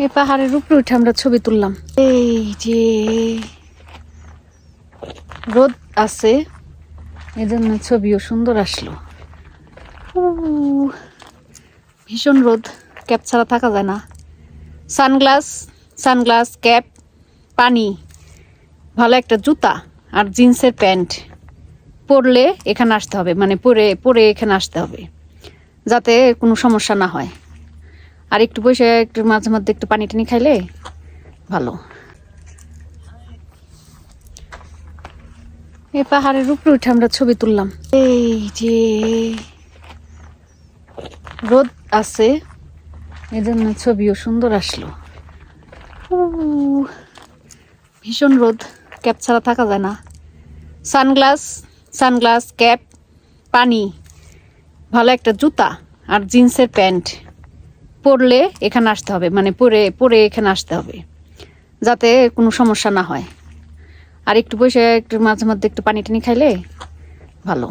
এই পাহাড়ের উপরে উঠে আমরা ছবি তুললাম। এই যে রোদ আছে, এজন্য ছবিও সুন্দর আসলো। ভীষণ রোদ, ক্যাপ ছাড়া থাকা যায় না। সানগ্লাস, ক্যাপ, পানি, ভালো একটা জুতা আর জিন্সের প্যান্ট পরলে এখানে আসতে হবে, মানে পরে এখানে আসতে হবে, যাতে কোনো সমস্যা না হয়। আর একটু বসে একটু মাঝে মধ্যে একটু পানি টানি খাইলে ভালো। এই পাহাড়ের উপরে উঠে আমরা ছবি তুললাম। এই যে রোদ আছে, এজন্য ছবিও সুন্দর আসলো। ভীষণ রোদ, ক্যাপ ছাড়া থাকা যায় না। সানগ্লাস, ক্যাপ, পানি, ভালো একটা জুতা আর জিন্সের প্যান্ট পরলে এখানে আসতে হবে, মানে পরে এখানে আসতে হবে, যাতে কোনো সমস্যা না হয়। আর একটু বসে একটু মাঝে মধ্যে একটু পানি টানি খাইলে ভালো।